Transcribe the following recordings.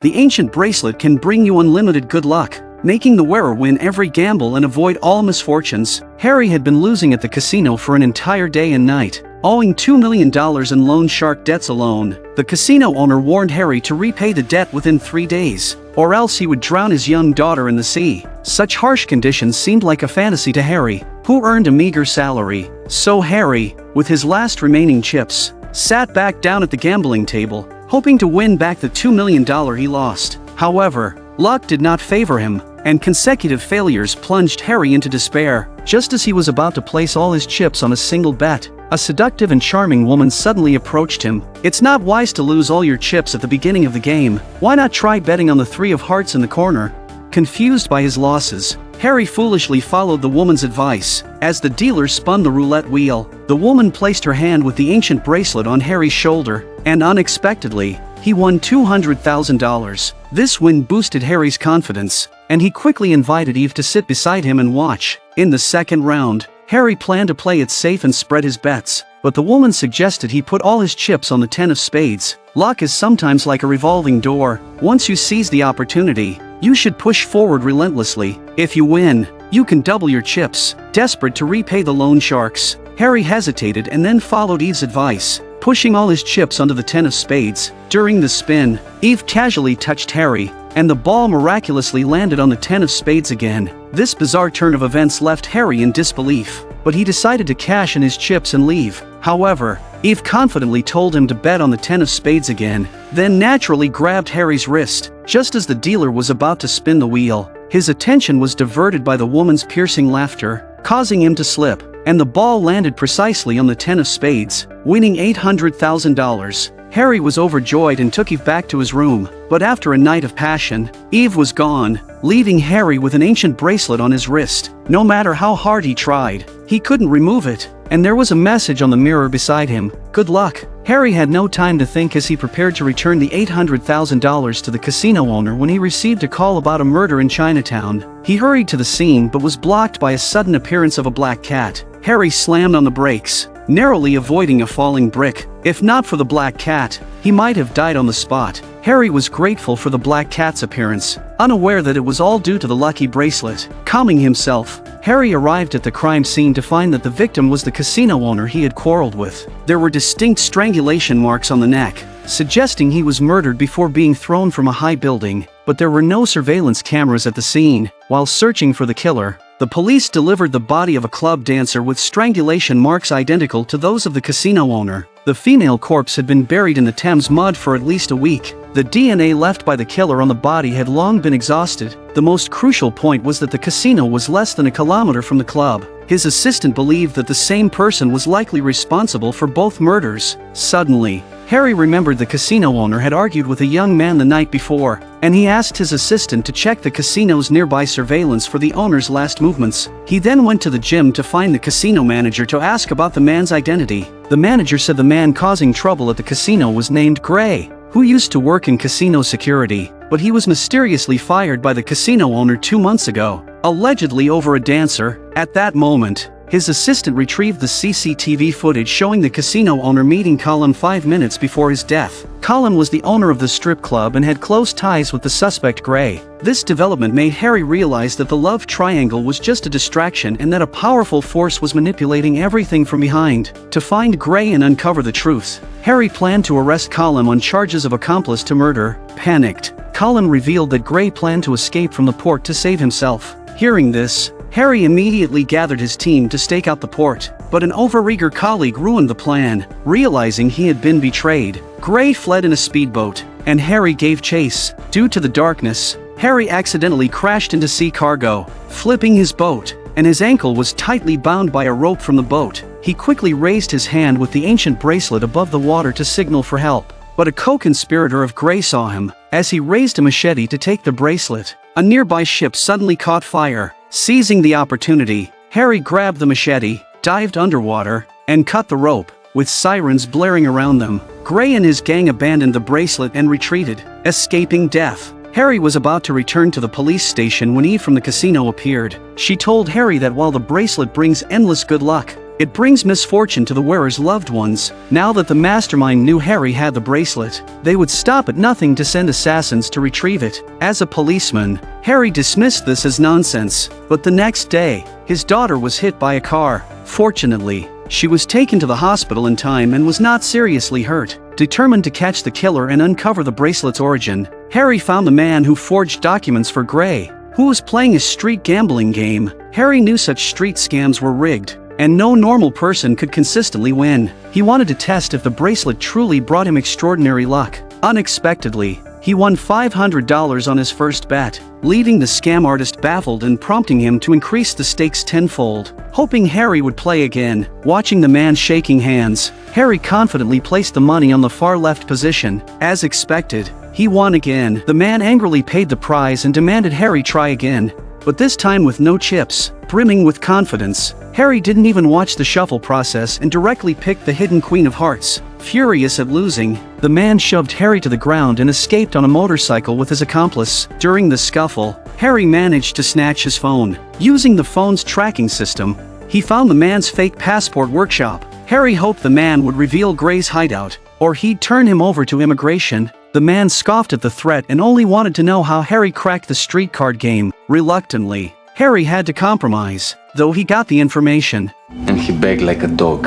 The ancient bracelet can bring you unlimited good luck, making the wearer win every gamble and avoid all misfortunes. Harry had been losing at the casino for an entire day and night, owing $2 million in loan shark debts alone. The casino owner warned Harry to repay the debt within 3 days, or else he would drown his young daughter in the sea. Such harsh conditions seemed like a fantasy to Harry, who earned a meager salary. So Harry, with his last remaining chips, sat back down at the gambling table, hoping to win back the $2 million he lost. However, luck did not favor him, and consecutive failures plunged Harry into despair. Just as he was about to place all his chips on a single bet, a seductive and charming woman suddenly approached him. "It's not wise to lose all your chips at the beginning of the game. Why not try betting on the 3 of hearts in the corner?" Confused by his losses, Harry foolishly followed the woman's advice. As the dealer spun the roulette wheel, the woman placed her hand with the ancient bracelet on Harry's shoulder, and unexpectedly, he won $200,000. This win boosted Harry's confidence, and he quickly invited Eve to sit beside him and watch. In the second round, Harry planned to play it safe and spread his bets, but the woman suggested he put all his chips on the 10 of spades. Luck is sometimes like a revolving door. Once you seize the opportunity, you should push forward relentlessly. If you win, you can double your chips. Desperate to repay the loan sharks, Harry hesitated and then followed Eve's advice, pushing all his chips onto the 10 of spades. During the spin, Eve casually touched Harry, and the ball miraculously landed on the 10 of spades again. This bizarre turn of events left Harry in disbelief, but he decided to cash in his chips and leave. However, Eve confidently told him to bet on the 10 of spades again, then naturally grabbed Harry's wrist. Just as the dealer was about to spin the wheel, his attention was diverted by the woman's piercing laughter, causing him to slip, and the ball landed precisely on the 10 of spades, winning $800,000. Harry was overjoyed and took Eve back to his room, but after a night of passion, Eve was gone, leaving Harry with an ancient bracelet on his wrist. No matter how hard he tried, he couldn't remove it, and there was a message on the mirror beside him: "Good luck." Harry had no time to think as he prepared to return the $800,000 to the casino owner when he received a call about a murder in Chinatown. He hurried to the scene but was blocked by a sudden appearance of a black cat. Harry slammed on the brakes, narrowly avoiding a falling brick. If not for the black cat, he might have died on the spot. Harry was grateful for the black cat's appearance, unaware that it was all due to the lucky bracelet. Calming himself, Harry arrived at the crime scene to find that the victim was the casino owner he had quarreled with. There were distinct strangulation marks on the neck, suggesting he was murdered before being thrown from a high building, but there were no surveillance cameras at the scene. While searching for the killer, the police delivered the body of a club dancer with strangulation marks identical to those of the casino owner. The female corpse had been buried in the Thames mud for at least a week. The DNA left by the killer on the body had long been exhausted. The most crucial point was that the casino was less than a kilometer from the club. His assistant believed that the same person was likely responsible for both murders. Suddenly, Harry remembered the casino owner had argued with a young man the night before, and he asked his assistant to check the casino's nearby surveillance for the owner's last movements. He then went to the gym to find the casino manager to ask about the man's identity. The manager said the man causing trouble at the casino was named Gray, who used to work in casino security, but he was mysteriously fired by the casino owner 2 months ago, allegedly over a dancer. At that moment, his assistant retrieved the CCTV footage showing the casino owner meeting Colin 5 minutes before his death. Colin was the owner of the strip club and had close ties with the suspect Gray. This development made Harry realize that the love triangle was just a distraction and that a powerful force was manipulating everything from behind. To find Gray and uncover the truth, Harry planned to arrest Colin on charges of accomplice to murder. Panicked, Colin revealed that Gray planned to escape from the port to save himself. Hearing this, Harry immediately gathered his team to stake out the port, but an overeager colleague ruined the plan. Realizing he had been betrayed, Gray fled in a speedboat, and Harry gave chase. Due to the darkness, Harry accidentally crashed into sea cargo, flipping his boat, and his ankle was tightly bound by a rope from the boat. He quickly raised his hand with the ancient bracelet above the water to signal for help, but a co-conspirator of Gray saw him. As he raised a machete to take the bracelet, a nearby ship suddenly caught fire. Seizing the opportunity, Harry grabbed the machete, dived underwater, and cut the rope. With sirens blaring around them, Gray and his gang abandoned the bracelet and retreated, escaping death. Harry was about to return to the police station when Eve from the casino appeared. She told Harry that while the bracelet brings endless good luck, It brings misfortune to the wearer's loved ones. Now that the mastermind knew Harry had the bracelet, they would stop at nothing to send assassins to retrieve it. As a policeman, Harry dismissed this as nonsense, but the next day, his daughter was hit by a car. Fortunately, she was taken to the hospital in time and was not seriously hurt. Determined to catch the killer and uncover the bracelet's origin, Harry found the man who forged documents for Gray, who was playing a street gambling game. Harry knew such street scams were rigged, and no normal person could consistently win. He wanted to test if the bracelet truly brought him extraordinary luck. Unexpectedly, he won $500 on his first bet, leaving the scam artist baffled and prompting him to increase the stakes tenfold. Hoping Harry would play again, watching the man shaking hands, Harry confidently placed the money on the far left position. As expected, he won again. The man angrily paid the prize and demanded Harry try again, but this time with no chips. Brimming with confidence, Harry didn't even watch the shuffle process and directly picked the hidden Queen of Hearts. Furious at losing, the man shoved Harry to the ground and escaped on a motorcycle with his accomplice. During the scuffle, Harry managed to snatch his phone. Using the phone's tracking system, he found the man's fake passport workshop. Harry hoped the man would reveal Gray's hideout, or he'd turn him over to immigration. The man scoffed at the threat and only wanted to know how Harry cracked the street card game. Reluctantly, Harry had to compromise, though he got the information. And he begged like a dog.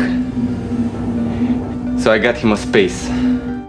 So I got him a space.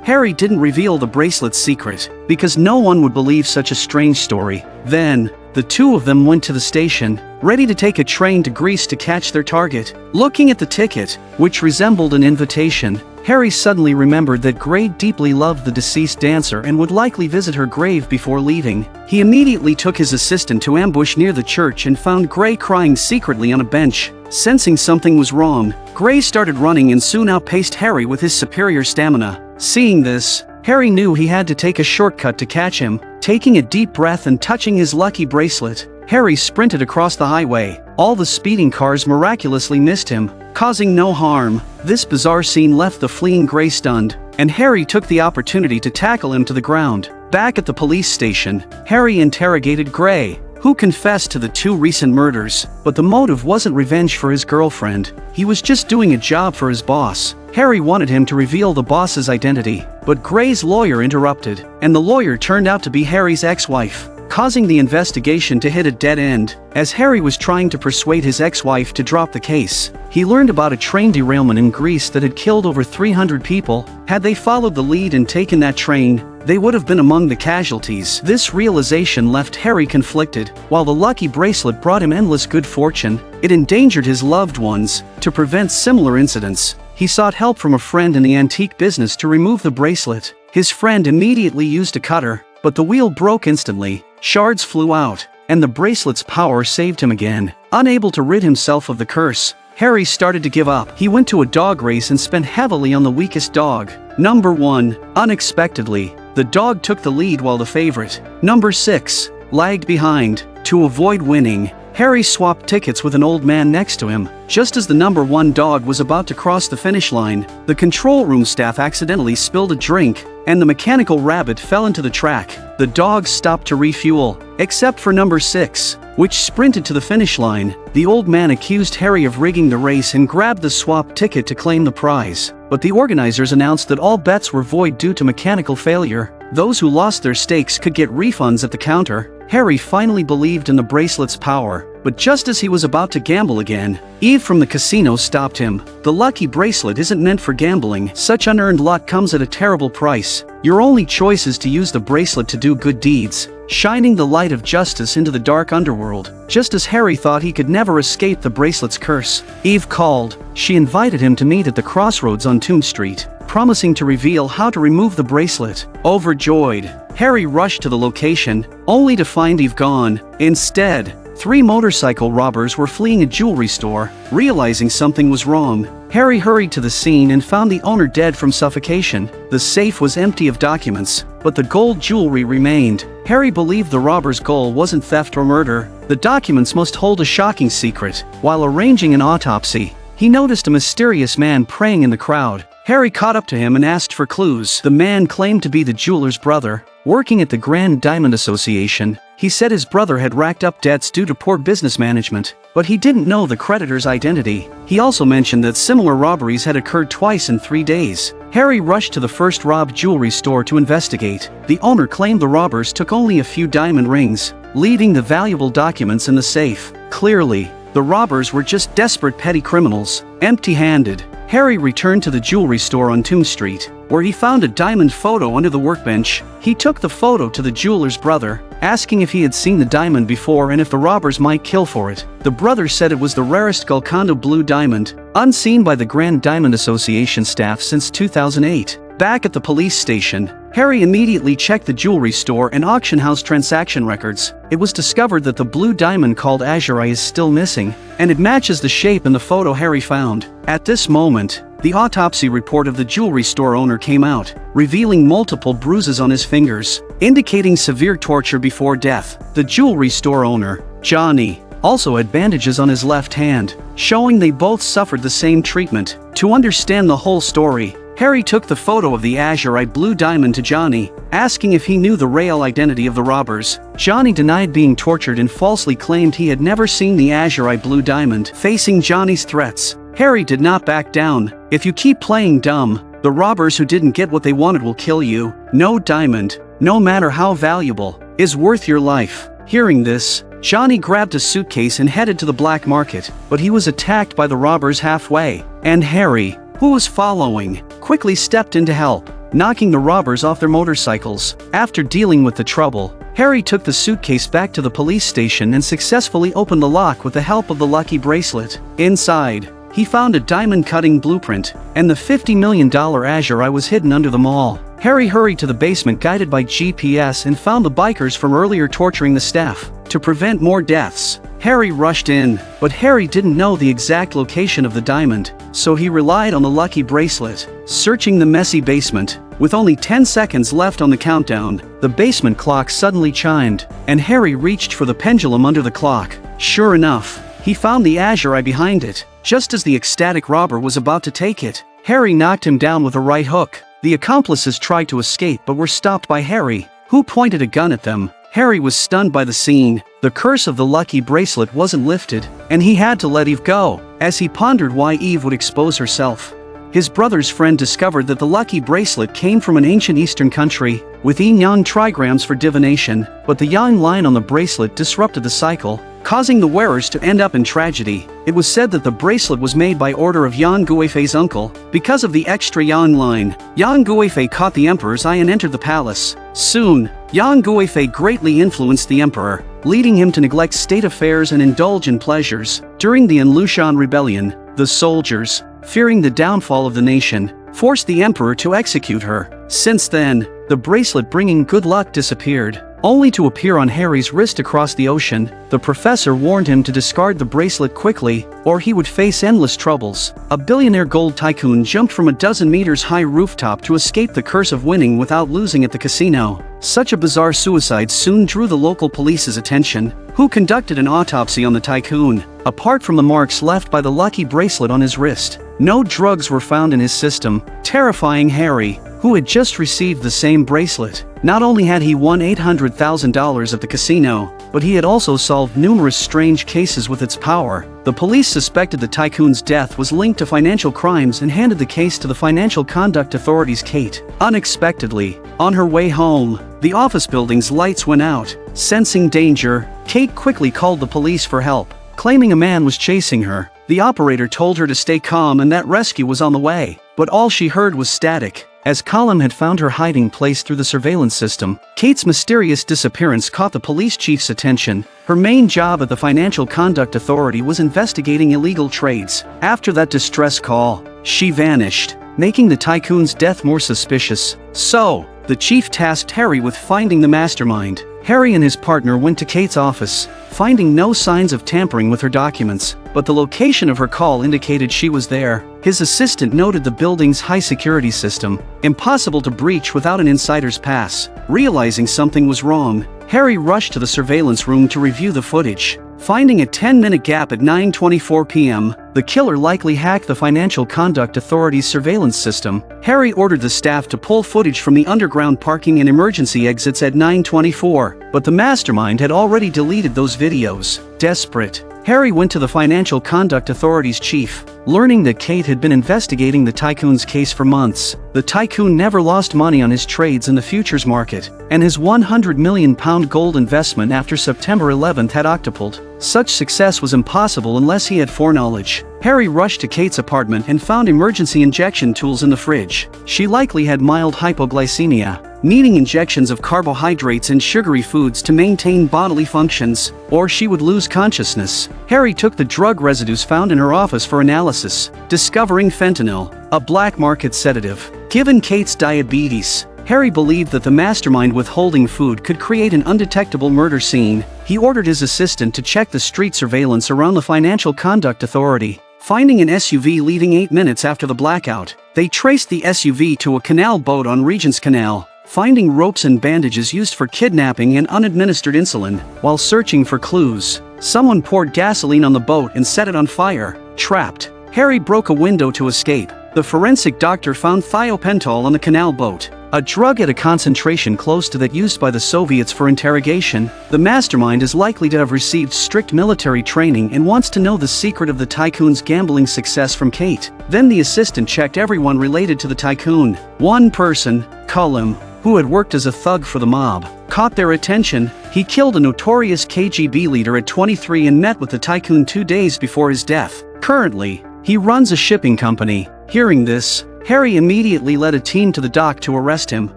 Harry didn't reveal the bracelet's secret, because no one would believe such a strange story. Then, the two of them went to the station, ready to take a train to Greece to catch their target. Looking at the ticket, which resembled an invitation, Harry suddenly remembered that Gray deeply loved the deceased dancer and would likely visit her grave before leaving. He immediately took his assistant to ambush near the church and found Gray crying secretly on a bench. Sensing something was wrong, Gray started running and soon outpaced Harry with his superior stamina. Seeing this, Harry knew he had to take a shortcut to catch him. Taking a deep breath and touching his lucky bracelet, Harry sprinted across the highway. All the speeding cars miraculously missed him, causing no harm. This bizarre scene left the fleeing Gray stunned, and Harry took the opportunity to tackle him to the ground. Back at the police station, Harry interrogated Gray, who confessed to the two recent murders, but the motive wasn't revenge for his girlfriend. He was just doing a job for his boss. Harry wanted him to reveal the boss's identity, but Gray's lawyer interrupted, and the lawyer turned out to be Harry's ex-wife, causing the investigation to hit a dead end. As Harry was trying to persuade his ex-wife to drop the case, he learned about a train derailment in Greece that had killed over 300 people. Had they followed the lead and taken that train, they would have been among the casualties. This realization left Harry conflicted. While the lucky bracelet brought him endless good fortune, it endangered his loved ones. To prevent similar incidents, he sought help from a friend in the antique business to remove the bracelet. His friend immediately used a cutter, but the wheel broke instantly. Shards flew out, and the bracelet's power saved him again. Unable to rid himself of the curse, Harry started to give up. He went to a dog race and spent heavily on the weakest dog. Number 1. Unexpectedly, the dog took the lead while the favorite, Number 6, lagged behind. To avoid winning, Harry swapped tickets with an old man next to him. Just as the number 1 dog was about to cross the finish line, the control room staff accidentally spilled a drink, and the mechanical rabbit fell into the track. The dogs stopped to refuel, except for number 6, which sprinted to the finish line. The old man accused Harry of rigging the race and grabbed the swap ticket to claim the prize, but the organizers announced that all bets were void due to mechanical failure. Those who lost their stakes could get refunds at the counter. Harry finally believed in the bracelet's power, but just as he was about to gamble again, Eve from the casino stopped him. The lucky bracelet isn't meant for gambling. Such unearned luck comes at a terrible price. Your only choice is to use the bracelet to do good deeds, shining the light of justice into the dark underworld. Just as Harry thought he could never escape the bracelet's curse, Eve called. She invited him to meet at the crossroads on Tomb Street, promising to reveal how to remove the bracelet. Overjoyed, Harry rushed to the location, only to find Eve gone. Instead, 3 motorcycle robbers were fleeing a jewelry store. Realizing something was wrong, Harry hurried to the scene and found the owner dead from suffocation. The safe was empty of documents, but the gold jewelry remained. Harry believed the robbers' goal wasn't theft or murder. The documents must hold a shocking secret. While arranging an autopsy, he noticed a mysterious man praying in the crowd. Harry caught up to him and asked for clues. The man claimed to be the jeweler's brother, working at the Grand Diamond Association. He said his brother had racked up debts due to poor business management, but he didn't know the creditor's identity. He also mentioned that similar robberies had occurred twice in 3 days. Harry rushed to the first robbed jewelry store to investigate. The owner claimed the robbers took only a few diamond rings, leaving the valuable documents in the safe. Clearly, the robbers were just desperate petty criminals, empty-handed. Harry returned to the jewelry store on Tomb Street, where he found a diamond photo under the workbench. He took the photo to the jeweler's brother, asking if he had seen the diamond before and if the robbers might kill for it. The brother said it was the rarest Golconda blue diamond, unseen by the Grand Diamond Association staff since 2008. Back at the police station, Harry immediately checked the jewelry store and auction house transaction records. It was discovered that the blue diamond called azurite is still missing, and it matches the shape in the photo Harry found. At this moment, the autopsy report of the jewelry store owner came out, revealing multiple bruises on his fingers, indicating severe torture before death. The jewelry store owner, Johnny, also had bandages on his left hand, showing they both suffered the same treatment. To understand the whole story, Harry took the photo of the azurite blue diamond to Johnny, asking if he knew the real identity of the robbers. Johnny denied being tortured and falsely claimed he had never seen the azurite blue diamond. Facing Johnny's threats, Harry did not back down. "If you keep playing dumb, the robbers who didn't get what they wanted will kill you. No diamond, no matter how valuable, is worth your life." Hearing this, Johnny grabbed a suitcase and headed to the black market, but he was attacked by the robbers halfway, and Harry, who was following, quickly stepped in to help, knocking the robbers off their motorcycles. After dealing with the trouble, Harry took the suitcase back to the police station and successfully opened the lock with the help of the lucky bracelet. Inside, he found a diamond-cutting blueprint, and the $50 million azurite was hidden under the mall. Harry hurried to the basement guided by GPS and found the bikers from earlier torturing the staff. To prevent more deaths, Harry rushed in, but Harry didn't know the exact location of the diamond, so he relied on the lucky bracelet. Searching the messy basement, with only 10 seconds left on the countdown, the basement clock suddenly chimed, and Harry reached for the pendulum under the clock. Sure enough, he found the azurite behind it. Just as the ecstatic robber was about to take it, Harry knocked him down with a right hook. The accomplices tried to escape but were stopped by Harry, who pointed a gun at them. Harry was stunned by the scene. The curse of the lucky bracelet wasn't lifted, and he had to let Eve go. As he pondered why Eve would expose herself, his brother's friend discovered that the lucky bracelet came from an ancient eastern country, with yin-yang trigrams for divination, but the yang line on the bracelet disrupted the cycle, causing the wearers to end up in tragedy. It was said that the bracelet was made by order of Yang Guifei's uncle. Because of the extra yang line, Yang Guifei caught the emperor's eye and entered the palace. Soon, Yang Guifei greatly influenced the emperor, leading him to neglect state affairs and indulge in pleasures. During the Anlushan rebellion, the soldiers, fearing the downfall of the nation, forced the emperor to execute her. Since then, the bracelet bringing good luck disappeared, only to appear on Harry's wrist across the ocean. The professor warned him to discard the bracelet quickly, or he would face endless troubles. A billionaire gold tycoon jumped from a dozen meters high rooftop to escape the curse of winning without losing at the casino. Such a bizarre suicide soon drew the local police's attention, who conducted an autopsy on the tycoon. Apart from the marks left by the lucky bracelet on his wrist, no drugs were found in his system, terrifying Harry, who had just received the same bracelet. Not only had he won $800,000 at the casino, but he had also solved numerous strange cases with its power. The police suspected the tycoon's death was linked to financial crimes and handed the case to the Financial Conduct Authority's Kate. Unexpectedly, on her way home, the office building's lights went out. Sensing danger, Kate quickly called the police for help, claiming a man was chasing her. The operator told her to stay calm and that rescue was on the way, but all she heard was static. As Colum had found her hiding place through the surveillance system, Kate's mysterious disappearance caught the police chief's attention. Her main job at the Financial Conduct Authority was investigating illegal trades. After that distress call, she vanished, making the tycoon's death more suspicious. So, the chief tasked Harry with finding the mastermind. Harry and his partner went to Kate's office, finding no signs of tampering with her documents, but the location of her call indicated she was there. His assistant noted the building's high security system, impossible to breach without an insider's pass. Realizing something was wrong, Harry rushed to the surveillance room to review the footage. Finding a 10-minute gap at 9:24 p.m., the killer likely hacked the Financial Conduct Authority's surveillance system. Harry ordered the staff to pull footage from the underground parking and emergency exits at 9:24, but the mastermind had already deleted those videos. Desperate, Harry went to the Financial Conduct Authority's chief, learning that Kate had been investigating the tycoon's case for months. The tycoon never lost money on his trades in the futures market, and his £100 million gold investment after September 11 had octupled. Such success was impossible unless he had foreknowledge. Harry rushed to Kate's apartment and found emergency injection tools in the fridge. She likely had mild hypoglycemia, needing injections of carbohydrates and sugary foods to maintain bodily functions, or she would lose consciousness. Harry took the drug residues found in her office for analysis, discovering fentanyl, a black market sedative. Given Kate's diabetes, Harry believed that the mastermind withholding food could create an undetectable murder scene. He ordered his assistant to check the street surveillance around the Financial Conduct Authority. Finding an SUV leaving 8 minutes after the blackout, they traced the SUV to a canal boat on Regent's Canal, finding ropes and bandages used for kidnapping and unadministered insulin. While searching for clues, someone poured gasoline on the boat and set it on fire. Trapped, Harry broke a window to escape. The forensic doctor found thiopental on the canal boat, a drug at a concentration close to that used by the Soviets for interrogation. The mastermind is likely to have received strict military training and wants to know the secret of the tycoon's gambling success from Kate. Then the assistant checked everyone related to the tycoon. One person, Cullum, who had worked as a thug for the mob, caught their attention. He killed a notorious KGB leader at 23 and met with the tycoon 2 days before his death. Currently, he runs a shipping company. Hearing this, Harry immediately led a team to the dock to arrest him.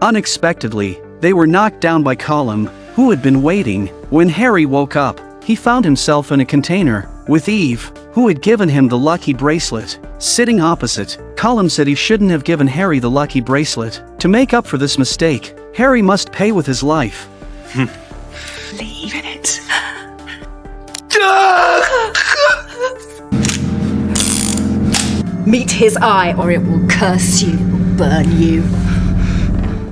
Unexpectedly, they were knocked down by Cullum, who had been waiting. When Harry woke up, he found himself in a container with Eve, who had given him the lucky bracelet. Sitting opposite, Cullum said he shouldn't have given Harry the lucky bracelet. To make up for this mistake, Harry must pay with his life. Leave it. Meet his eye, or it will curse you, burn you.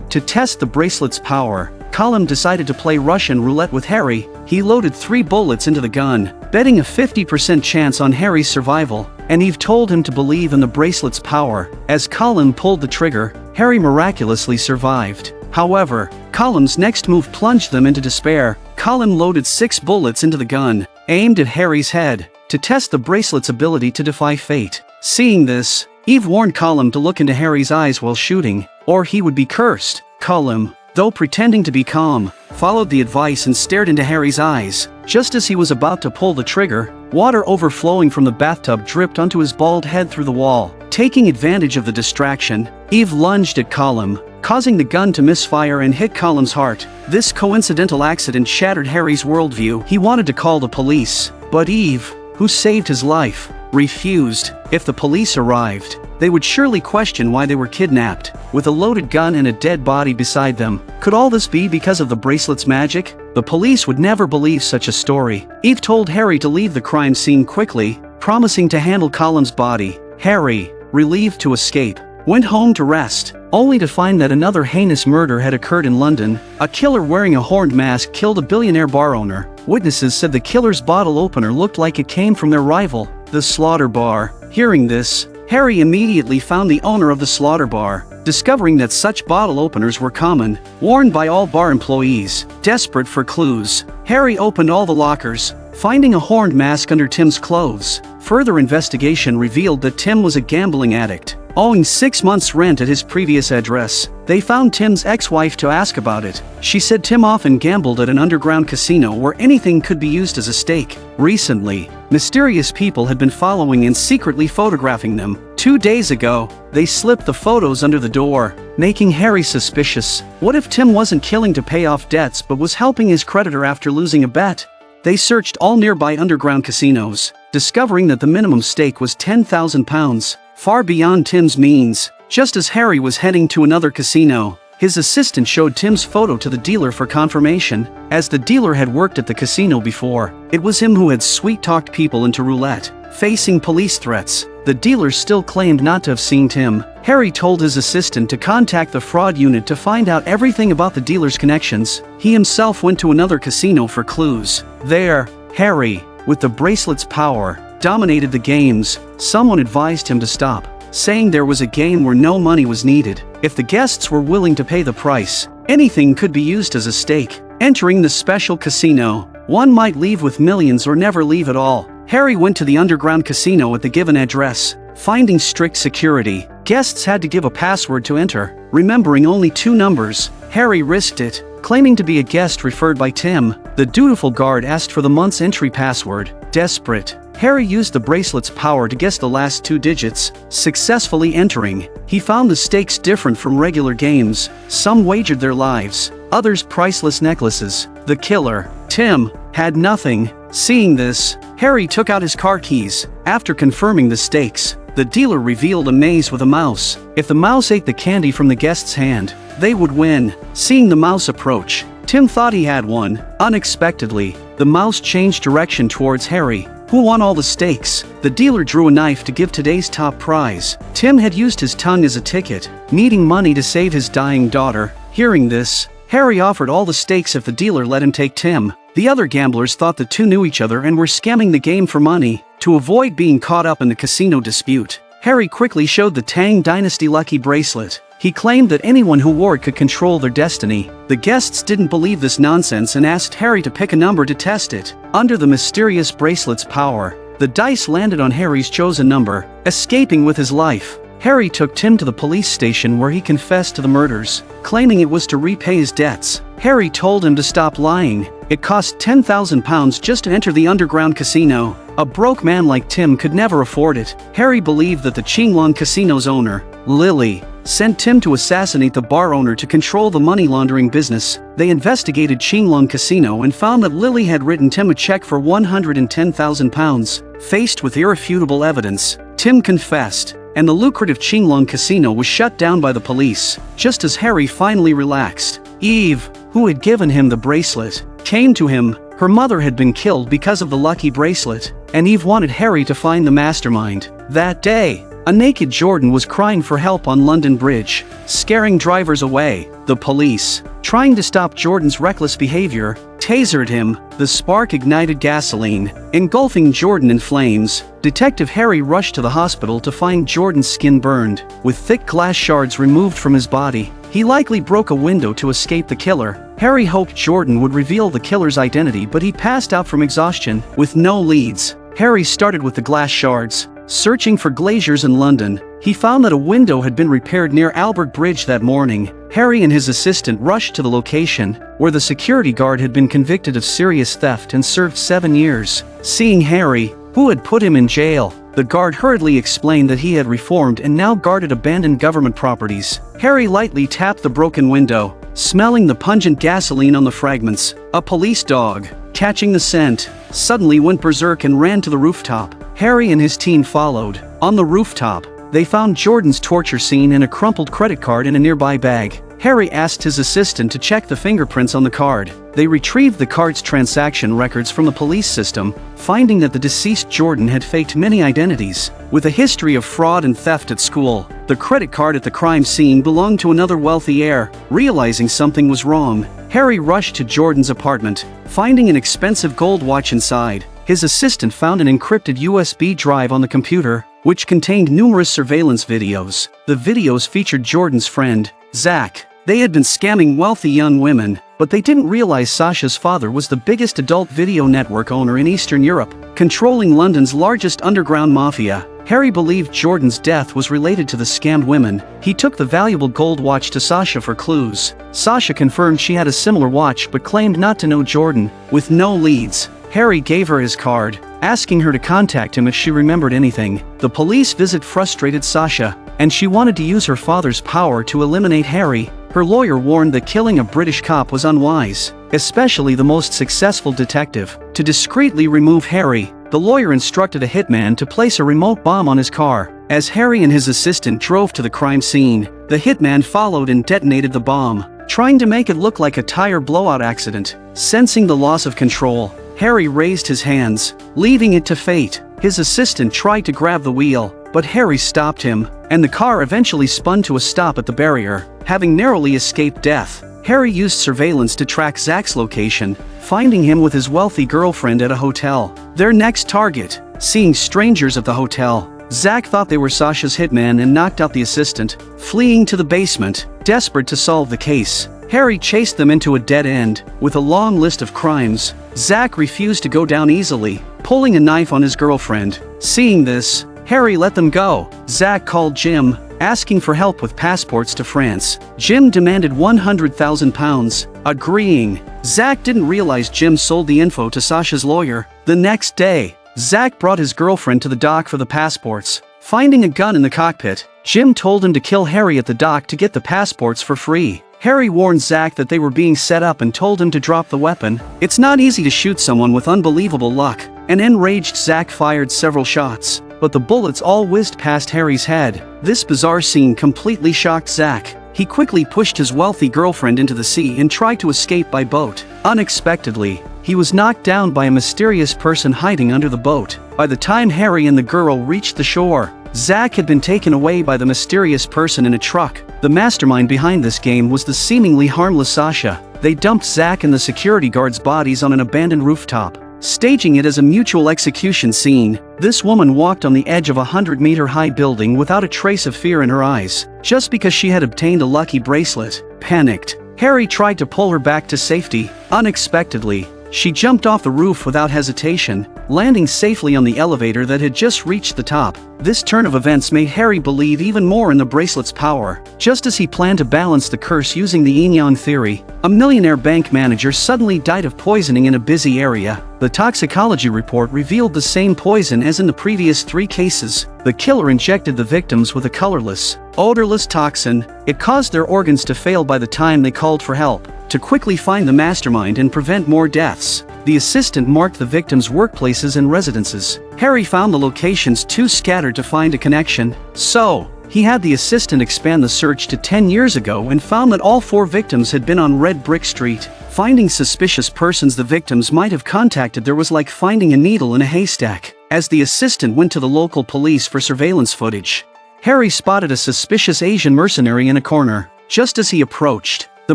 To test the bracelet's power, Cullum decided to play Russian roulette with Harry. He loaded 3 bullets into the gun, betting a 50% chance on Harry's survival, and Eve told him to believe in the bracelet's power. As Cullum pulled the trigger, Harry miraculously survived. However, Cullum's next move plunged them into despair. Cullum loaded 6 bullets into the gun, aimed at Harry's head, to test the bracelet's ability to defy fate. Seeing this, Eve warned Cullum to look into Harry's eyes while shooting, or he would be cursed. Cullum, though pretending to be calm, followed the advice and stared into Harry's eyes. Just as he was about to pull the trigger, water overflowing from the bathtub dripped onto his bald head through the wall. Taking advantage of the distraction, Eve lunged at Cullum, causing the gun to misfire and hit Cullum's heart. This coincidental accident shattered Harry's worldview. He wanted to call the police, but Eve, who saved his life, refused. If the police arrived, they would surely question why they were kidnapped. With a loaded gun and a dead body beside them, could all this be because of the bracelet's magic? The police would never believe such a story. Eve told Harry to leave the crime scene quickly, promising to handle Cullum's body. Harry, relieved to escape, went home to rest, only to find that another heinous murder had occurred in London. A killer wearing a horned mask killed a billionaire bar owner. Witnesses said the killer's bottle opener looked like it came from their rival, the Slaughter Bar. Hearing this, Harry immediately found the owner of the Slaughter Bar, discovering that such bottle openers were common, worn by all bar employees. Desperate for clues, Harry opened all the lockers, finding a horned mask under Tim's clothes. Further investigation revealed that Tim was a gambling addict, owing 6 months' rent at his previous address. They found Tim's ex-wife to ask about it. She said Tim often gambled at an underground casino where anything could be used as a stake. Recently, mysterious people had been following and secretly photographing them. 2 days ago, they slipped the photos under the door, making Harry suspicious. What if Tim wasn't killing to pay off debts but was helping his creditor after losing a bet? They searched all nearby underground casinos, discovering that the minimum stake was £10,000, far beyond Tim's means. Just as Harry was heading to another casino, his assistant showed Tim's photo to the dealer for confirmation. As the dealer had worked at the casino before, it was him who had sweet-talked people into roulette. Facing police threats, the dealer still claimed not to have seen Tim. Harry told his assistant to contact the fraud unit to find out everything about the dealer's connections. He himself went to another casino for clues. There, Harry, with the bracelet's power, dominated the games. Someone advised him to stop, saying there was a game where no money was needed. If the guests were willing to pay the price, anything could be used as a stake. Entering the special casino, one might leave with millions or never leave at all. Harry went to the underground casino at the given address. Finding strict security, guests had to give a password to enter. Remembering only 2 numbers, Harry risked it, claiming to be a guest referred by Tim. The dutiful guard asked for the month's entry password. Desperate, Harry used the bracelet's power to guess the last 2 digits, successfully entering. He found the stakes different from regular games. Some wagered their lives, others priceless necklaces. The killer, Tim, had nothing. Seeing this, Harry took out his car keys. After confirming the stakes, the dealer revealed a maze with a mouse. If the mouse ate the candy from the guest's hand, they would win. Seeing the mouse approach, Tim thought he had won. Unexpectedly, the mouse changed direction towards Harry, who won all the stakes. The dealer drew a knife to give today's top prize. Tim had used his tongue as a ticket, needing money to save his dying daughter. Hearing this, Harry offered all the stakes if the dealer let him take Tim. The other gamblers thought the two knew each other and were scamming the game for money. To avoid being caught up in the casino dispute, Harry quickly showed the Tang Dynasty lucky bracelet. He claimed that anyone who wore it could control their destiny. The guests didn't believe this nonsense and asked Harry to pick a number to test it. Under the mysterious bracelet's power, the dice landed on Harry's chosen number. Escaping with his life, Harry took Tim to the police station where he confessed to the murders, claiming it was to repay his debts. Harry told him to stop lying. It cost £10,000 just to enter the underground casino. A broke man like Tim could never afford it. Harry believed that the Qinglong casino's owner, Lily, sent Tim to assassinate the bar owner to control the money laundering business. They investigated Qinglong Casino and found that Lily had written Tim a check for £110,000. Faced with irrefutable evidence, Tim confessed, and the lucrative Qinglong Casino was shut down by the police. Just as Harry finally relaxed, Eve, who had given him the bracelet, came to him. Her mother had been killed because of the lucky bracelet, and Eve wanted Harry to find the mastermind. That day, a naked Jordan was crying for help on London Bridge, scaring drivers away. The police, trying to stop Jordan's reckless behavior, tasered him. The spark ignited gasoline, engulfing Jordan in flames. Detective Harry rushed to the hospital to find Jordan's skin burned, with thick glass shards removed from his body. He likely broke a window to escape the killer. Harry hoped Jordan would reveal the killer's identity, but he passed out from exhaustion. With no leads, Harry started with the glass shards. Searching for glaziers in London, he found that a window had been repaired near Albert Bridge that morning. Harry and his assistant rushed to the location, where the security guard had been convicted of serious theft and served 7 years. Seeing Harry, who had put him in jail, the guard hurriedly explained that he had reformed and now guarded abandoned government properties. Harry lightly tapped the broken window, smelling the pungent gasoline on the fragments. A police dog, catching the scent, suddenly went berserk and ran to the rooftop. Harry and his team followed. On the rooftop, they found Jordan's torture scene and a crumpled credit card in a nearby bag. Harry asked his assistant to check the fingerprints on the card. They retrieved the card's transaction records from the police system, finding that the deceased Jordan had faked many identities. With a history of fraud and theft at school, the credit card at the crime scene belonged to another wealthy heir. Realizing something was wrong, Harry rushed to Jordan's apartment, finding an expensive gold watch inside. His assistant found an encrypted USB drive on the computer, which contained numerous surveillance videos. The videos featured Jordan's friend, Zach. They had been scamming wealthy young women, but they didn't realize Sasha's father was the biggest adult video network owner in Eastern Europe, controlling London's largest underground mafia. Harry believed Jordan's death was related to the scammed women. He took the valuable gold watch to Sasha for clues. Sasha confirmed she had a similar watch but claimed not to know Jordan. With no leads, Harry gave her his card, asking her to contact him if she remembered anything. The police visit frustrated Sasha, and she wanted to use her father's power to eliminate Harry. Her lawyer warned that killing a British cop was unwise, especially the most successful detective. To discreetly remove Harry, the lawyer instructed a hitman to place a remote bomb on his car. As Harry and his assistant drove to the crime scene, the hitman followed and detonated the bomb, trying to make it look like a tire blowout accident. Sensing the loss of control, Harry raised his hands, leaving it to fate. His assistant tried to grab the wheel, but Harry stopped him, and the car eventually spun to a stop at the barrier. Having narrowly escaped death, Harry used surveillance to track Zach's location, finding him with his wealthy girlfriend at a hotel. Their next target, seeing strangers at the hotel. Zach thought they were Sasha's hitman and knocked out the assistant, fleeing to the basement, desperate to solve the case. Harry chased them into a dead end, with a long list of crimes. Zach refused to go down easily, pulling a knife on his girlfriend. Seeing this, Harry let them go. Zach called Jim, asking for help with passports to France. Jim demanded £100,000, agreeing. Zach didn't realize Jim sold the info to Sasha's lawyer. The next day, Zach brought his girlfriend to the dock for the passports. Finding a gun in the cockpit, Jim told him to kill Harry at the dock to get the passports for free. Harry warned Zach that they were being set up and told him to drop the weapon. It's not easy to shoot someone with unbelievable luck. An enraged Zach fired several shots, but the bullets all whizzed past Harry's head. This bizarre scene completely shocked Zach. He quickly pushed his wealthy girlfriend into the sea and tried to escape by boat. Unexpectedly, he was knocked down by a mysterious person hiding under the boat. By the time Harry and the girl reached the shore, Zach had been taken away by the mysterious person in a truck. The mastermind behind this game was the seemingly harmless Sasha. They dumped Zach and the security guards' bodies on an abandoned rooftop, staging it as a mutual execution scene. This woman walked on the edge of a 100-meter-high building without a trace of fear in her eyes, just because she had obtained a lucky bracelet. Panicked, Harry tried to pull her back to safety. Unexpectedly, she jumped off the roof without hesitation, landing safely on the elevator that had just reached the top. This turn of events made Harry believe even more in the bracelet's power. Just as he planned to balance the curse using the yin-yang theory, a millionaire bank manager suddenly died of poisoning in a busy area. The toxicology report revealed the same poison as in the previous 3 cases. The killer injected the victims with a colorless, odorless toxin. It caused their organs to fail by the time they called for help. To quickly find the mastermind and prevent more deaths, the assistant marked the victims' workplaces and residences. Harry found the locations too scattered to find a connection, so he had the assistant expand the search to 10 years ago and found that all 4 victims had been on Red Brick Street. Finding suspicious persons the victims might have contacted there was like finding a needle in a haystack. As the assistant went to the local police for surveillance footage, Harry spotted a suspicious Asian mercenary in a corner. Just as he approached, the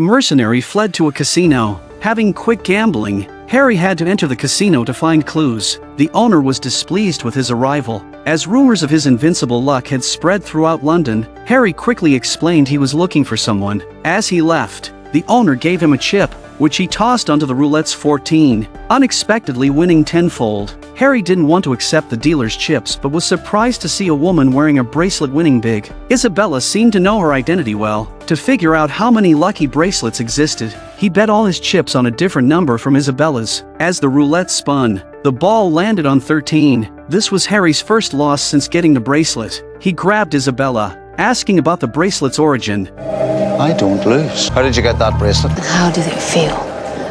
mercenary fled to a casino. Having quit gambling, Harry had to enter the casino to find clues. The owner was displeased with his arrival. As rumors of his invincible luck had spread throughout London, Harry quickly explained he was looking for someone. As he left, the owner gave him a chip, which he tossed onto the roulette's 14, unexpectedly winning tenfold. Harry didn't want to accept the dealer's chips but was surprised to see a woman wearing a bracelet winning big. Isabella seemed to know her identity well. To figure out how many lucky bracelets existed, he bet all his chips on a different number from Isabella's. As the roulette spun, the ball landed on 13. This was Harry's first loss since getting the bracelet. He grabbed Isabella, asking about the bracelet's origin. I don't lose. How did you get that bracelet? How did it feel?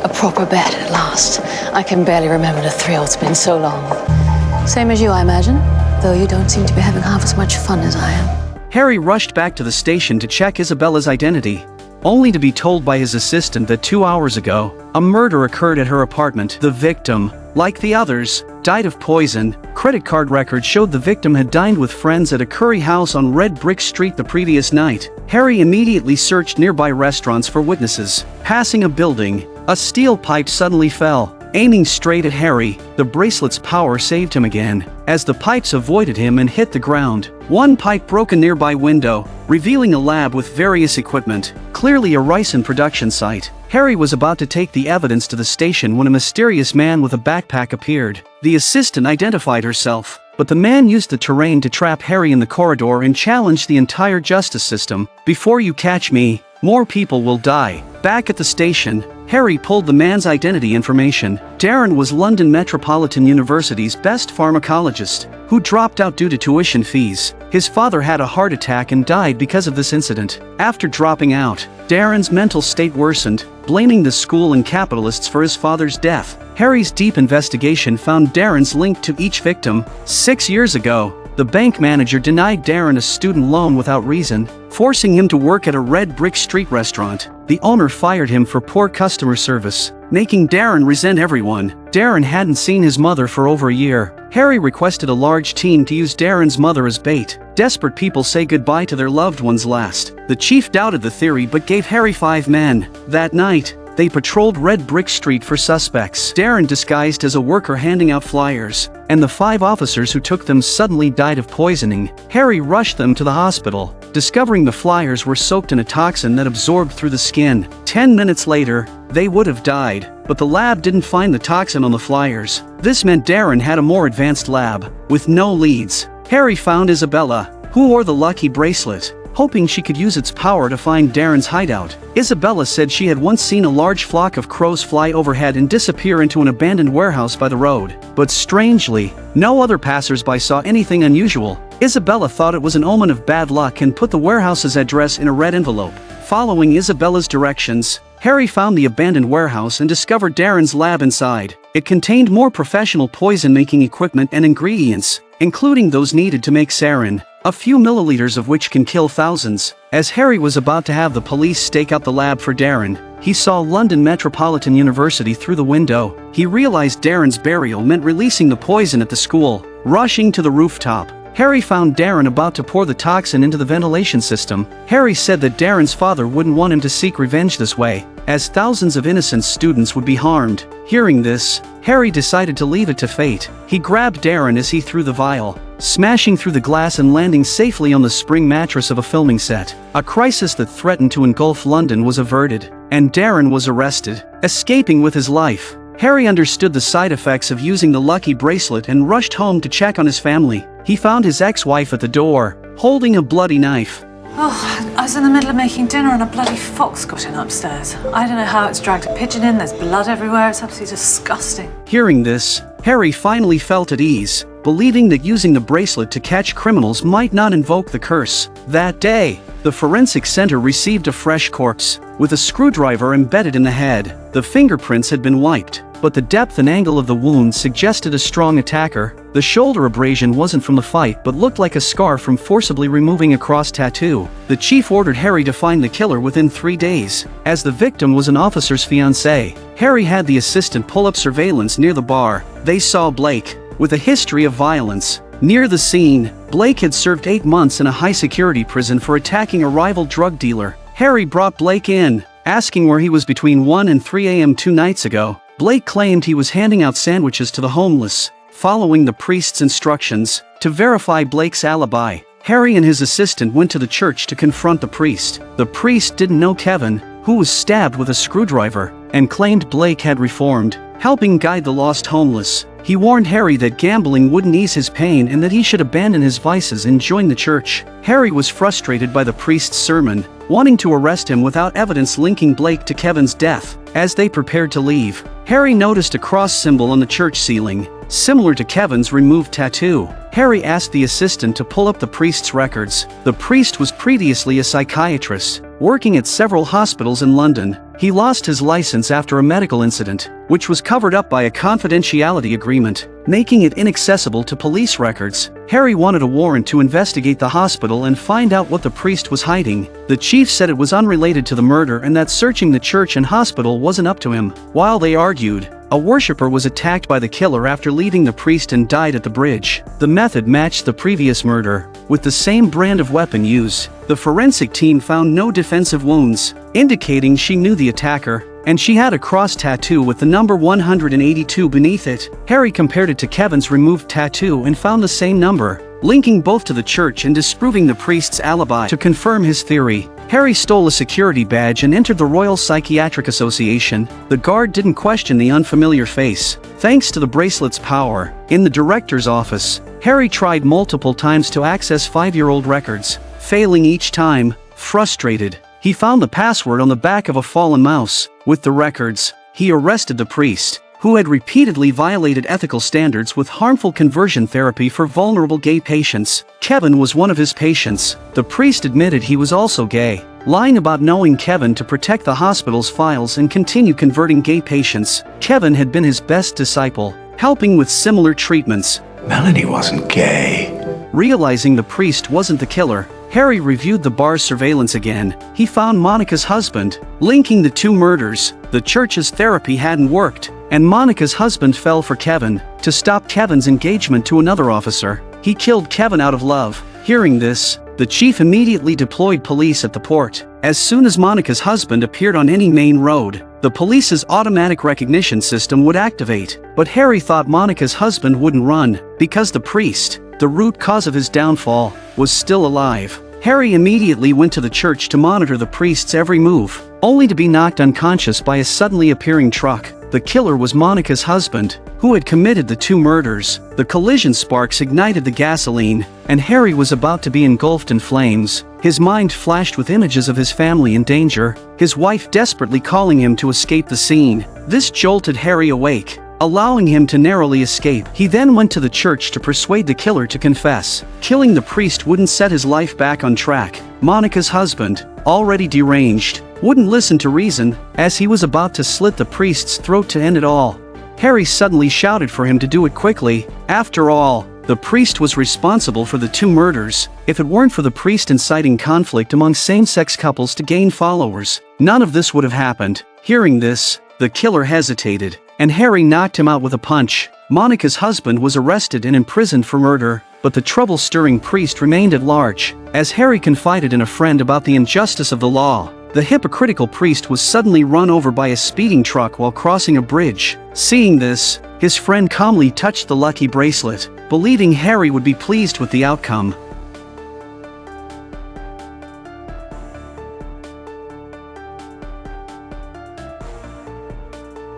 A proper bet at last. I can barely remember the thrill, it's been so long. Same as you, I imagine, though you don't seem to be having half as much fun as I am. Harry rushed back to the station to check Isabella's identity, only to be told by his assistant that 2 hours ago, a murder occurred at her apartment. The victim, like the others, died of poison. Credit card records showed the victim had dined with friends at a curry house on Red Brick Street the previous night. Harry immediately searched nearby restaurants for witnesses. Passing a building, a steel pipe suddenly fell. Aiming straight at Harry, the bracelet's power saved him again, as the pipes avoided him and hit the ground. One pipe broke a nearby window, revealing a lab with various equipment, clearly a ricin production site. Harry was about to take the evidence to the station when a mysterious man with a backpack appeared. The assistant identified herself, but the man used the terrain to trap Harry in the corridor and challenged the entire justice system. Before you catch me, more people will die. Back at the station, Harry pulled the man's identity information. Darren was London Metropolitan University's best pharmacologist, who dropped out due to tuition fees. His father had a heart attack and died because of this incident. After dropping out, Darren's mental state worsened, blaming the school and capitalists for his father's death. Harry's deep investigation found Darren's link to each victim. 6 years ago, the bank manager denied Darren a student loan without reason, forcing him to work at a Red Brick Street restaurant. The owner fired him for poor customer service, making Darren resent everyone. Darren hadn't seen his mother for over a year, Harry requested a large team to use Darren's mother as bait. Desperate people say goodbye to their loved ones last. The chief doubted the theory but gave Harry 5 men. That night, they patrolled Red Brick Street for suspects. Darren disguised as a worker handing out flyers, and the 5 officers who took them suddenly died of poisoning. Harry rushed them to the hospital, discovering the flyers were soaked in a toxin that absorbed through the skin. 10 minutes later, they would have died, but the lab didn't find the toxin on the flyers. This meant Darren had a more advanced lab, with no leads. Harry found Isabella, who wore the lucky bracelet, hoping she could use its power to find Darren's hideout. Isabella said she had once seen a large flock of crows fly overhead and disappear into an abandoned warehouse by the road. But strangely, no other passers-by saw anything unusual. Isabella thought it was an omen of bad luck and put the warehouse's address in a red envelope. Following Isabella's directions, Harry found the abandoned warehouse and discovered Darren's lab inside. It contained more professional poison-making equipment and ingredients, including those needed to make sarin, a few milliliters of which can kill thousands. As Harry was about to have the police stake out the lab for Darren, he saw London Metropolitan University through the window. He realized Darren's burial meant releasing the poison at the school. Rushing to the rooftop, Harry found Darren about to pour the toxin into the ventilation system. Harry said that Darren's father wouldn't want him to seek revenge this way, as thousands of innocent students would be harmed. Hearing this, Harry decided to leave it to fate. He grabbed Darren as he threw the vial, smashing through the glass and landing safely on the spring mattress of a filming set. A crisis that threatened to engulf London was averted, and Darren was arrested, escaping with his life. Harry understood the side effects of using the lucky bracelet and rushed home to check on his family. He found his ex-wife at the door, holding a bloody knife. Oh, I was in the middle of making dinner and a bloody fox got in upstairs. I don't know how it's dragged a pigeon in, there's blood everywhere, it's absolutely disgusting. Hearing this, Harry finally felt at ease, believing that using the bracelet to catch criminals might not invoke the curse. That day, the forensic center received a fresh corpse, with a screwdriver embedded in the head. The fingerprints had been wiped, but the depth and angle of the wound suggested a strong attacker. The shoulder abrasion wasn't from the fight but looked like a scar from forcibly removing a cross tattoo. The chief ordered Harry to find the killer within 3 days. As the victim was an officer's fiancée, Harry had the assistant pull up surveillance near the bar. They saw Blake, with a history of violence. Near the scene, Blake had served 8 months in a high-security prison for attacking a rival drug dealer. Harry brought Blake in, asking where he was between 1 and 3 a.m. 2 nights ago. Blake claimed he was handing out sandwiches to the homeless, following the priest's instructions. To verify Blake's alibi, Harry and his assistant went to the church to confront the priest. The priest didn't know Kevin, who was stabbed with a screwdriver, and claimed Blake had reformed, helping guide the lost homeless. He warned Harry that gambling wouldn't ease his pain and that he should abandon his vices and join the church. Harry was frustrated by the priest's sermon, wanting to arrest him without evidence linking Blake to Kevin's death. As they prepared to leave, Harry noticed a cross symbol on the church ceiling, similar to Kevin's removed tattoo. Harry asked the assistant to pull up the priest's records. The priest was previously a psychiatrist, working at several hospitals in London. He lost his license after a medical incident, which was covered up by a confidentiality agreement, making it inaccessible to police records. Harry wanted a warrant to investigate the hospital and find out what the priest was hiding. The chief said it was unrelated to the murder and that searching the church and hospital wasn't up to him. While they argued, a worshipper was attacked by the killer after leaving the priest and died at the bridge. The method matched the previous murder, with the same brand of weapon used. The forensic team found no defensive wounds, indicating she knew the attacker, and she had a cross tattoo with the number 182 beneath it. Harry compared it to Kevin's removed tattoo and found the same number, linking both to the church and disproving the priest's alibi. To confirm his theory, Harry stole a security badge and entered the Royal Psychiatric Association. The guard didn't question the unfamiliar face, thanks to the bracelet's power. In the director's office, Harry tried multiple times to access 5-year-old records, failing each time. Frustrated, he found the password on the back of a fallen mouse. With the records, he arrested the priest, who had repeatedly violated ethical standards with harmful conversion therapy for vulnerable gay patients. Kevin was one of his patients. The priest admitted he was also gay, lying about knowing Kevin to protect the hospital's files and continue converting gay patients. Kevin had been his best disciple, helping with similar treatments. Melanie wasn't gay. Realizing the priest wasn't the killer, Harry reviewed the bar's surveillance again. He found Monica's husband, linking the two murders. The church's therapy hadn't worked, and Monica's husband fell for Kevin. To stop Kevin's engagement to another officer, he killed Kevin out of love. Hearing this, the chief immediately deployed police at the port. As soon as Monica's husband appeared on any main road, the police's automatic recognition system would activate. But Harry thought Monica's husband wouldn't run, because the priest, the root cause of his downfall, was still alive. Harry immediately went to the church to monitor the priest's every move, only to be knocked unconscious by a suddenly appearing truck. The killer was Monica's husband, who had committed the two murders. The collision sparks ignited the gasoline, and Harry was about to be engulfed in flames. His mind flashed with images of his family in danger, his wife desperately calling him to escape the scene. This jolted Harry awake, allowing him to narrowly escape. He then went to the church to persuade the killer to confess. Killing the priest wouldn't set his life back on track. Monica's husband, already deranged, wouldn't listen to reason, as he was about to slit the priest's throat to end it all. Harry suddenly shouted for him to do it quickly. After all, the priest was responsible for the two murders. If it weren't for the priest inciting conflict among same-sex couples to gain followers, none of this would have happened. Hearing this, the killer hesitated, and Harry knocked him out with a punch. Monica's husband was arrested and imprisoned for murder, but the trouble-stirring priest remained at large. As Harry confided in a friend about the injustice of the law, the hypocritical priest was suddenly run over by a speeding truck while crossing a bridge. Seeing this, his friend calmly touched the lucky bracelet, believing Harry would be pleased with the outcome.